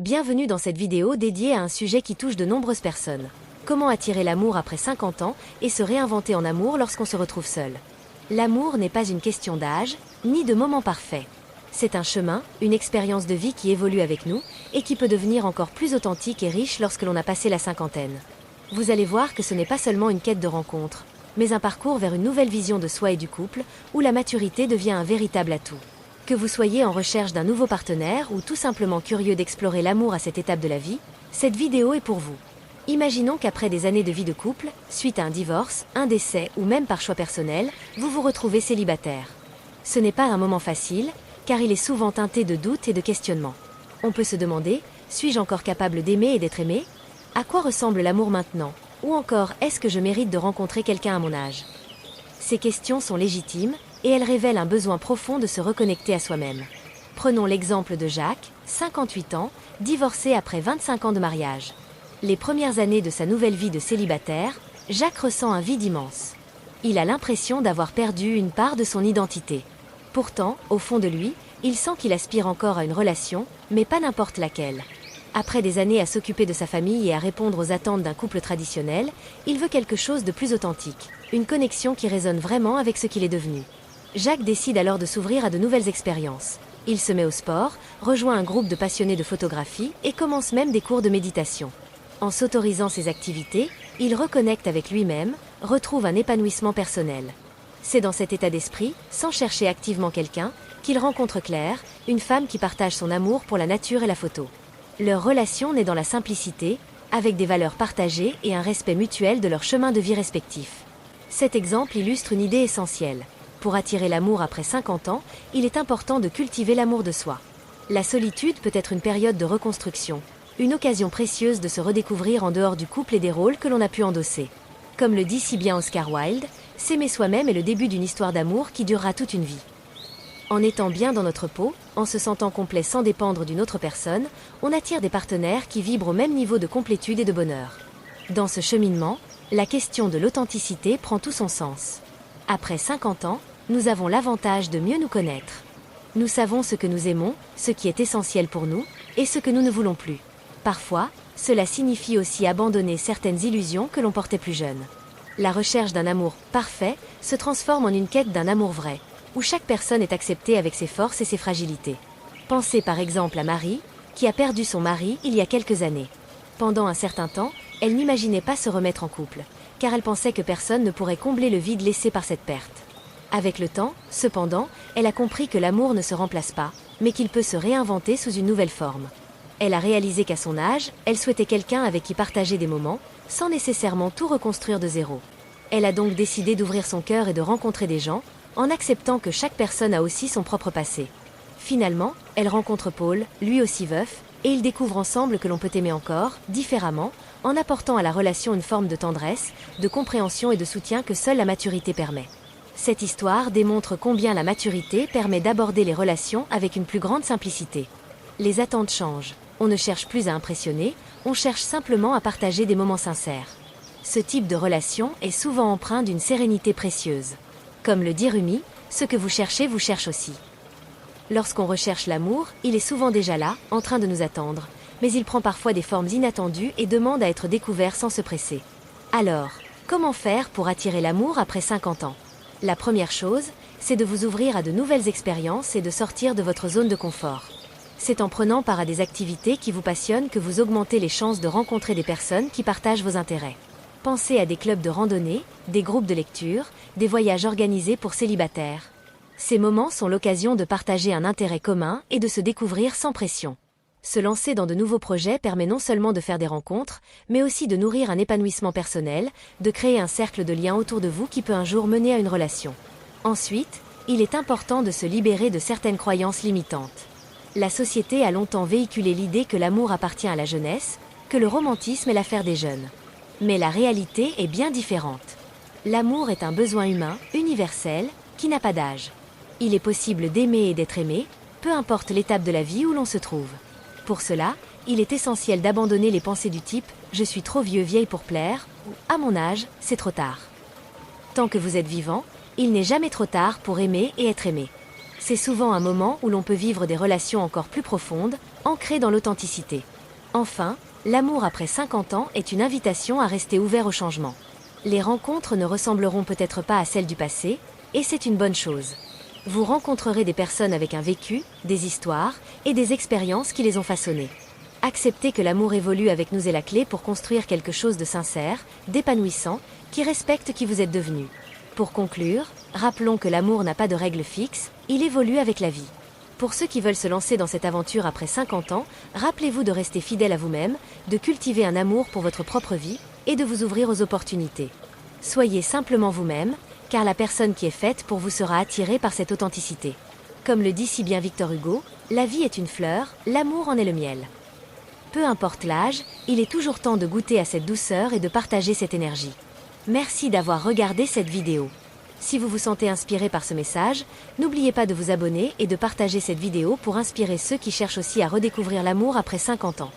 Bienvenue dans cette vidéo dédiée à un sujet qui touche de nombreuses personnes. Comment attirer l'amour après 50 ans et se réinventer en amour lorsqu'on se retrouve seul. L'amour n'est pas une question d'âge, ni de moment parfait. C'est un chemin, une expérience de vie qui évolue avec nous et qui peut devenir encore plus authentique et riche lorsque l'on a passé la cinquantaine. Vous allez voir que ce n'est pas seulement une quête de rencontre, mais un parcours vers une nouvelle vision de soi et du couple, où la maturité devient un véritable atout. Que vous soyez en recherche d'un nouveau partenaire ou tout simplement curieux d'explorer l'amour à cette étape de la vie, cette vidéo est pour vous. Imaginons qu'après des années de vie de couple, suite à un divorce, un décès ou même par choix personnel, vous vous retrouvez célibataire. Ce n'est pas un moment facile, car il est souvent teinté de doutes et de questionnements. On peut se demander, suis-je encore capable d'aimer et d'être aimé? À quoi ressemble l'amour maintenant? Ou encore, est-ce que je mérite de rencontrer quelqu'un à mon âge? Ces questions sont légitimes, et elles révèlent un besoin profond de se reconnecter à soi-même. Prenons l'exemple de Jacques, 58 ans, divorcé après 25 ans de mariage. Les premières années de sa nouvelle vie de célibataire, Jacques ressent un vide immense. Il a l'impression d'avoir perdu une part de son identité. Pourtant, au fond de lui, il sent qu'il aspire encore à une relation, mais pas n'importe laquelle. Après des années à s'occuper de sa famille et à répondre aux attentes d'un couple traditionnel, il veut quelque chose de plus authentique, une connexion qui résonne vraiment avec ce qu'il est devenu. Jacques décide alors de s'ouvrir à de nouvelles expériences. Il se met au sport, rejoint un groupe de passionnés de photographie et commence même des cours de méditation. En s'autorisant ces activités, il reconnecte avec lui-même, retrouve un épanouissement personnel. C'est dans cet état d'esprit, sans chercher activement quelqu'un, qu'il rencontre Claire, une femme qui partage son amour pour la nature et la photo. Leur relation naît dans la simplicité, avec des valeurs partagées et un respect mutuel de leur chemin de vie respectif. Cet exemple illustre une idée essentielle. Pour attirer l'amour après 50 ans, il est important de cultiver l'amour de soi. La solitude peut être une période de reconstruction, une occasion précieuse de se redécouvrir en dehors du couple et des rôles que l'on a pu endosser. Comme le dit si bien Oscar Wilde, s'aimer soi-même est le début d'une histoire d'amour qui durera toute une vie. En étant bien dans notre peau, en se sentant complet sans dépendre d'une autre personne, on attire des partenaires qui vibrent au même niveau de complétude et de bonheur. Dans ce cheminement, la question de l'authenticité prend tout son sens. Après 50 ans, nous avons l'avantage de mieux nous connaître. Nous savons ce que nous aimons, ce qui est essentiel pour nous, et ce que nous ne voulons plus. Parfois, cela signifie aussi abandonner certaines illusions que l'on portait plus jeune. La recherche d'un amour parfait se transforme en une quête d'un amour vrai, où chaque personne est acceptée avec ses forces et ses fragilités. Pensez par exemple à Marie, qui a perdu son mari il y a quelques années. Pendant un certain temps, elle n'imaginait pas se remettre en couple, car elle pensait que personne ne pourrait combler le vide laissé par cette perte. Avec le temps, cependant, elle a compris que l'amour ne se remplace pas, mais qu'il peut se réinventer sous une nouvelle forme. Elle a réalisé qu'à son âge, elle souhaitait quelqu'un avec qui partager des moments, sans nécessairement tout reconstruire de zéro. Elle a donc décidé d'ouvrir son cœur et de rencontrer des gens, en acceptant que chaque personne a aussi son propre passé. Finalement, elle rencontre Paul, lui aussi veuf, et ils découvrent ensemble que l'on peut aimer encore, différemment, en apportant à la relation une forme de tendresse, de compréhension et de soutien que seule la maturité permet. Cette histoire démontre combien la maturité permet d'aborder les relations avec une plus grande simplicité. Les attentes changent. On ne cherche plus à impressionner, on cherche simplement à partager des moments sincères. Ce type de relation est souvent empreint d'une sérénité précieuse. Comme le dit Rumi, ce que vous cherchez vous cherche aussi. Lorsqu'on recherche l'amour, il est souvent déjà là, en train de nous attendre, mais il prend parfois des formes inattendues et demande à être découvert sans se presser. Alors, comment faire pour attirer l'amour après 50 ans? La première chose, c'est de vous ouvrir à de nouvelles expériences et de sortir de votre zone de confort. C'est en prenant part à des activités qui vous passionnent que vous augmentez les chances de rencontrer des personnes qui partagent vos intérêts. Pensez à des clubs de randonnée, des groupes de lecture, des voyages organisés pour célibataires. Ces moments sont l'occasion de partager un intérêt commun et de se découvrir sans pression. Se lancer dans de nouveaux projets permet non seulement de faire des rencontres, mais aussi de nourrir un épanouissement personnel, de créer un cercle de liens autour de vous qui peut un jour mener à une relation. Ensuite, il est important de se libérer de certaines croyances limitantes. La société a longtemps véhiculé l'idée que l'amour appartient à la jeunesse, que le romantisme est l'affaire des jeunes. Mais la réalité est bien différente. L'amour est un besoin humain, universel, qui n'a pas d'âge. Il est possible d'aimer et d'être aimé, peu importe l'étape de la vie où l'on se trouve. Pour cela, il est essentiel d'abandonner les pensées du type « je suis trop vieux vieille pour plaire » ou « à mon âge, c'est trop tard ». Tant que vous êtes vivant, il n'est jamais trop tard pour aimer et être aimé. C'est souvent un moment où l'on peut vivre des relations encore plus profondes, ancrées dans l'authenticité. Enfin, l'amour après 50 ans est une invitation à rester ouvert au changement. Les rencontres ne ressembleront peut-être pas à celles du passé, et c'est une bonne chose. Vous rencontrerez des personnes avec un vécu, des histoires et des expériences qui les ont façonnées. Accepter que l'amour évolue avec nous est la clé pour construire quelque chose de sincère, d'épanouissant, qui respecte qui vous êtes devenu. Pour conclure, rappelons que l'amour n'a pas de règles fixes, il évolue avec la vie. Pour ceux qui veulent se lancer dans cette aventure après 50 ans, rappelez-vous de rester fidèle à vous-même, de cultiver un amour pour votre propre vie et de vous ouvrir aux opportunités. Soyez simplement vous-même, car la personne qui est faite pour vous sera attirée par cette authenticité. Comme le dit si bien Victor Hugo, la vie est une fleur, l'amour en est le miel. Peu importe l'âge, il est toujours temps de goûter à cette douceur et de partager cette énergie. Merci d'avoir regardé cette vidéo. Si vous vous sentez inspiré par ce message, n'oubliez pas de vous abonner et de partager cette vidéo pour inspirer ceux qui cherchent aussi à redécouvrir l'amour après 50 ans.